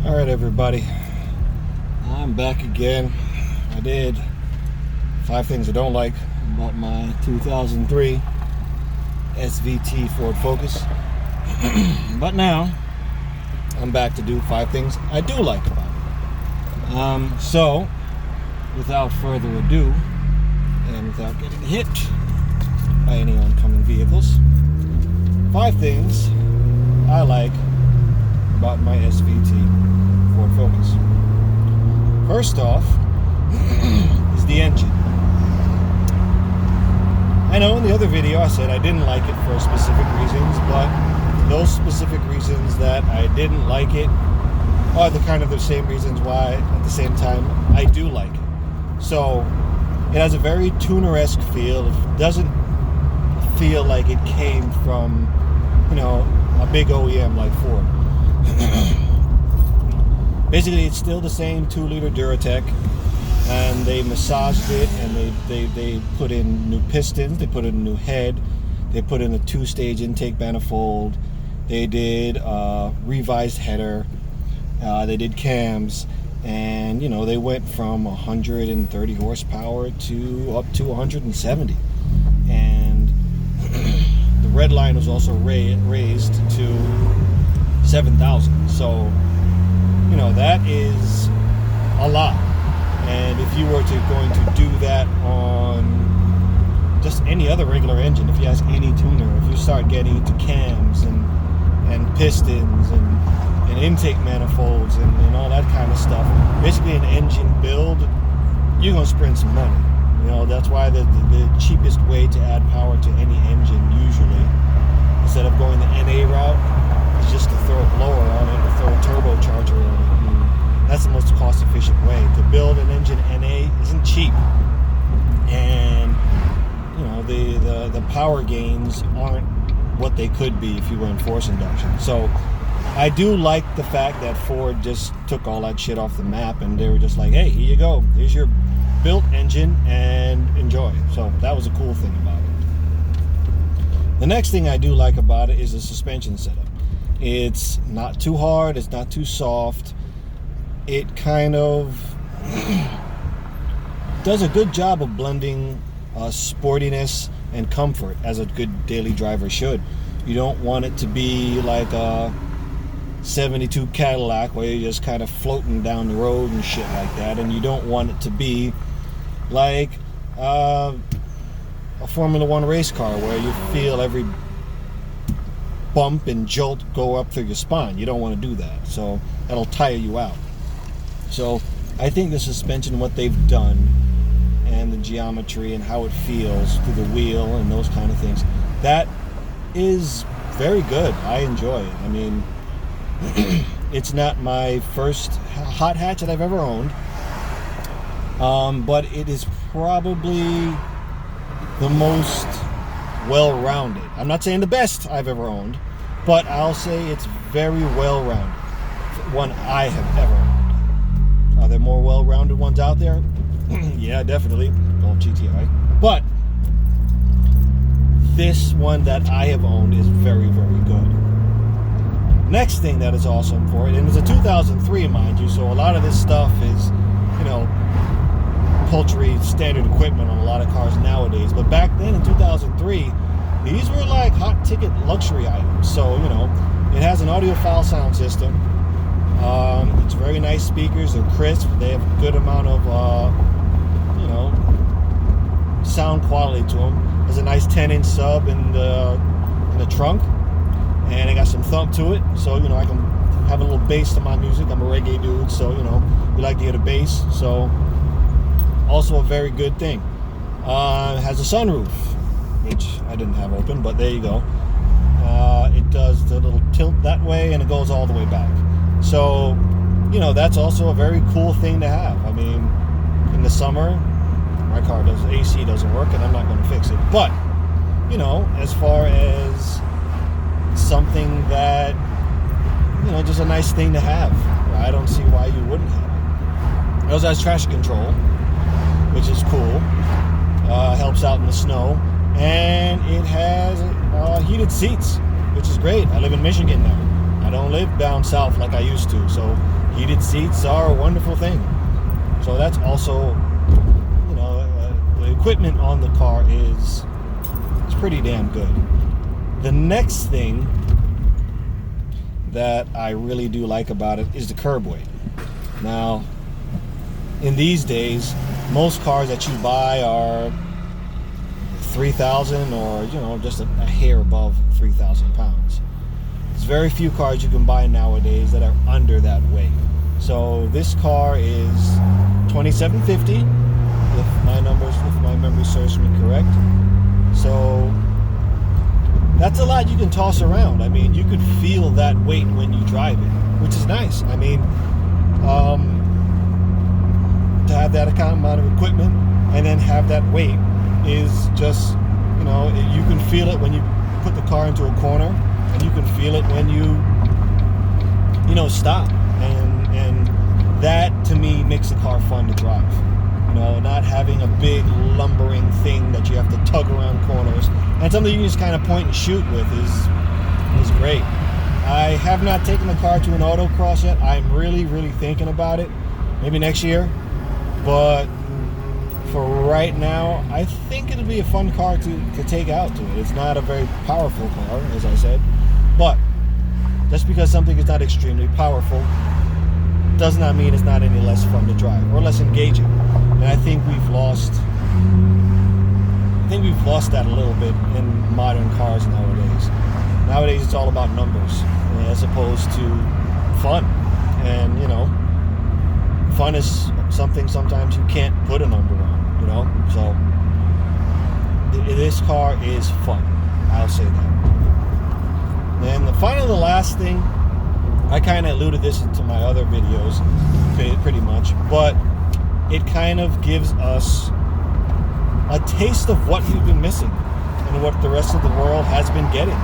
All right, everybody, I'm back again. I did 5 things I don't like about my 2003 SVT Ford Focus. But now I'm back to do 5 things I do like about it. So without further ado, and without getting hit by any oncoming vehicles, 5 things I like about my SVT Ford Focus. First off is the engine. I know in the other video I said I didn't like it for specific reasons, but those specific reasons that I didn't like it are the same reasons why at the same time I do like it. So it has a very tuner-esque feel. It doesn't feel like it came from, a big OEM like Ford. Basically, it's still the same 2-liter Duratec, and they massaged it, and they put in new pistons, they put in a new head, they put in a 2-stage intake manifold, they did revised header, they did cams, and they went from 130 horsepower to up to 170, and the red line was also raised to 7,000. So that is a lot. And if you were going to do that on just any other regular engine, if you ask any tuner, if you start getting into cams and pistons and intake manifolds and all that kind of stuff, basically an engine build, you're going to spend some money. That's why the cheapest way to add power to any engine usually, instead of going the NA route, is just to throw a blower on it or throw a turbocharger on it. And that's the most cost efficient way. To build an engine NA isn't cheap. And the power gains aren't what they could be if you were in force induction. So I do like the fact that Ford just took all that shit off the map, and they were just like, hey, here you go. Here's your built engine and enjoy. So that was a cool thing about it. The next thing I do like about it is the suspension setup. It's not too hard, it's not too soft. It kind of does a good job of blending sportiness and comfort, as a good daily driver should. You don't want it to be like a 72 Cadillac where you're just kind of floating down the road and shit like that, and you don't want it to be like a Formula One race car where you feel every bump and jolt go up through your spine. You don't want to do that, so that'll tire you out. So I think the suspension, what they've done, and the geometry and how it feels through the wheel and those kind of things, that is very good. I enjoy it. I mean, it's not my first hot hatch that I've ever owned, but it is probably the most well-rounded. I'm not saying the best I've ever owned, but I'll say it's very well-rounded. One I have ever owned. Are there more well-rounded ones out there? Yeah, definitely. Golf GTI. But this one that I have owned is very, very good. Next thing that is awesome for it, and it's a 2003, mind you, so a lot of this stuff is, paltry standard equipment on a lot of cars nowadays. But back then in 2003, these were like hot ticket luxury items. So, it has an audiophile sound system. It's very nice speakers. They're crisp. They have a good amount of, sound quality to them. There's a nice 10-inch sub in the trunk, and I got some thump to it. So, I can have a little bass to my music. I'm a reggae dude, so, we like to hear the bass. So, also a very good thing. It has a sunroof, which I didn't have open, but there you go. It does the little tilt that way, and it goes all the way back. So, that's also a very cool thing to have. I mean, in the summer, my car AC doesn't work, and I'm not going to fix it. But, as far as something that, just a nice thing to have, I don't see why you wouldn't have it. It also has traction control, which is cool. Helps out in the snow. And it has heated seats, which is great. I live in Michigan now. I don't live down south like I used to, so heated seats are a wonderful thing. So that's also, the equipment on the car is pretty damn good. The next thing that I really do like about it is the curb weight. Now, in these days, most cars that you buy are 3,000 or, just a hair above 3,000 pounds. There's very few cars you can buy nowadays that are under that weight. So this car is 2750, if my memory serves me correct. So that's a lot you can toss around. I mean, you could feel that weight when you drive it, which is nice. I mean, to have that amount of equipment and then have that weight is just, you can feel it when you put the car into a corner, and you can feel it when you stop. And that, to me, makes the car fun to drive. Not having a big lumbering thing that you have to tug around corners, and something you can just kind of point and shoot with is great. I have not taken the car to an autocross yet. I'm really, really thinking about it. Maybe next year. But for right now, I think it'll be a fun car to take out to it. It's not a very powerful car, as I said. But just because something is not extremely powerful does not mean it's not any less fun to drive or less engaging. And I think we've lost that a little bit in modern cars nowadays. Nowadays it's all about numbers as opposed to fun. And fun is something sometimes you can't put a number on, so this car is fun, I'll say that. And the last thing, I kind of alluded this into my other videos pretty much, but it kind of gives us a taste of what we've been missing and what the rest of the world has been getting,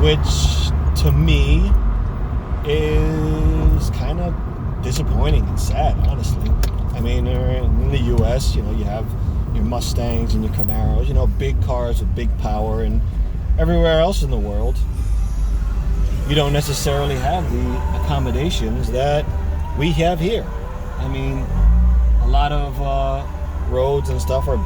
which to me is kind of disappointing and sad, honestly. I mean, in the U.S., you have your Mustangs and your Camaros, big cars with big power, and everywhere else in the world, you don't necessarily have the accommodations that we have here. I mean, a lot of roads and stuff are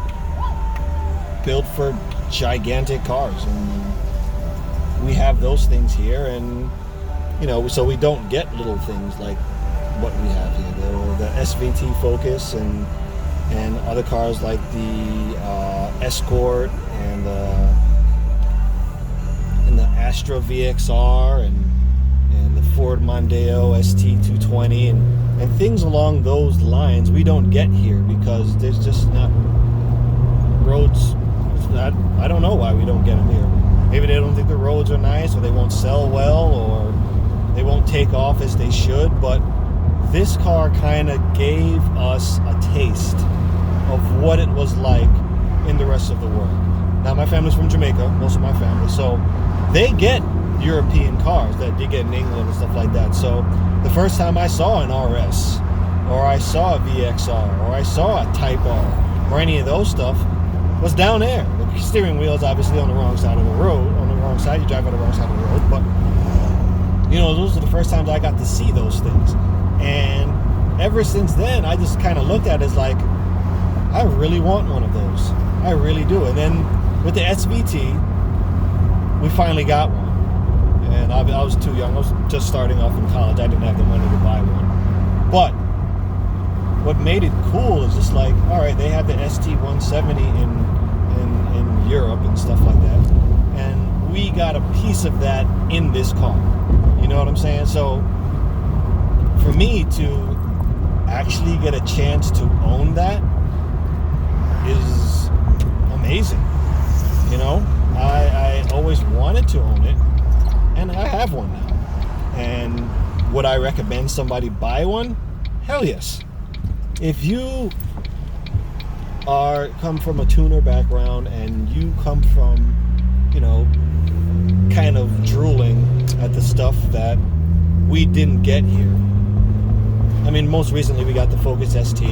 built for gigantic cars, and we have those things here, and so we don't get little things like what we have here. The SVT Focus and other cars like the Escort and the Astra VXR and the Ford Mondeo ST220 and things along those lines we don't get here because there's just not roads. I don't know why we don't get them here. Maybe they don't think the roads are nice, or they won't sell well, or they won't take off as they should. But this car kind of gave us a taste of what it was like in the rest of the world. Now, my family's from Jamaica, most of my family, so they get European cars that they get in England and stuff like that. So the first time I saw an RS, or I saw a VXR, or I saw a Type R, or any of those stuff, was down there. The steering wheel's obviously on the wrong side of the road. On the wrong side, you drive on the wrong side of the road. But those are the first times I got to see those things. And ever since then, I just kind of looked at it as like, I really want one of those. I really do. And then with the SVT, we finally got one. And I was too young. I was just starting off in college. I didn't have the money to buy one. But what made it cool is just like, all right, they have the ST170 in Europe and stuff like that. And we got a piece of that in this car. You know what I'm saying? So for me to actually get a chance to own that is amazing. I always wanted to own it, and I have one now. And would I recommend somebody buy one? Hell yes. If you come from a tuner background and you come from, kind of drooling at the stuff that we didn't get here. I mean, most recently we got the Focus ST,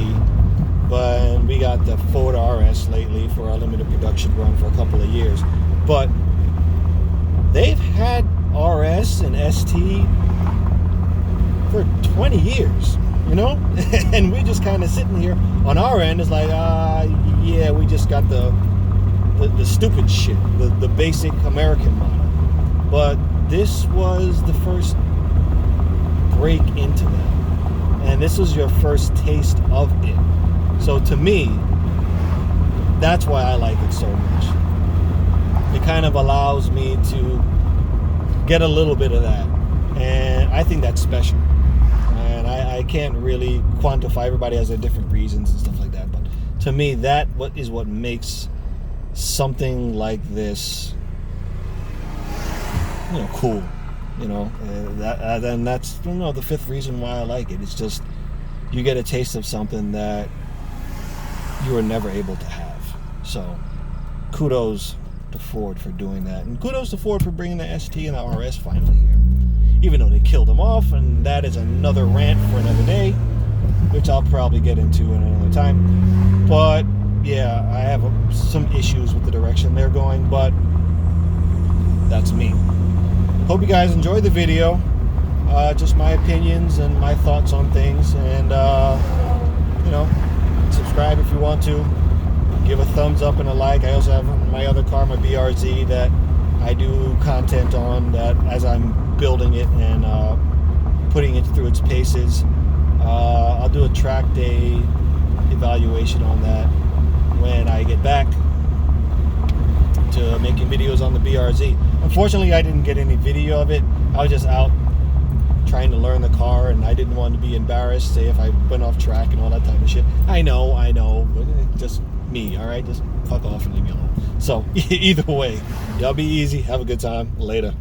but we got the Ford RS lately for our limited production run for a couple of years. But they've had RS and ST for 20 years, you know? And we're just kind of sitting here on our end. It's like, yeah, we just got the stupid shit, the basic American model. But this was the first break into that. And this was your first taste of it. So to me, that's why I like it so much. It kind of allows me to get a little bit of that. And I think that's special. And I can't really quantify. Everybody has their different reasons and stuff like that. But to me, that is what makes something like this, you know, cool. You know, and that's, you know, the fifth reason why I like it. It's just, you get a taste of something that you were never able to have. So kudos to Ford for doing that, and kudos to Ford for bringing the ST and the RS finally here, even though they killed them off. And that is another rant for another day, which I'll probably get into in another time. But yeah, I have some issues with the direction they're going, but that's me. Hope you guys enjoyed the video. Just my opinions and my thoughts on things. And, you know, subscribe if you want to. Give a thumbs up and a like. I also have my other car, my BRZ, that I do content on that as I'm building it and putting it through its paces. I'll do a track day evaluation on that when I get back to making videos on the BRZ. Unfortunately, I didn't get any video of it. I was just out trying to learn the car, and I didn't want to be embarrassed, say if I went off track and all that type of shit. I know, but it's just me, all right? Just fuck off and leave me alone. So either way, y'all be easy. Have a good time. Later.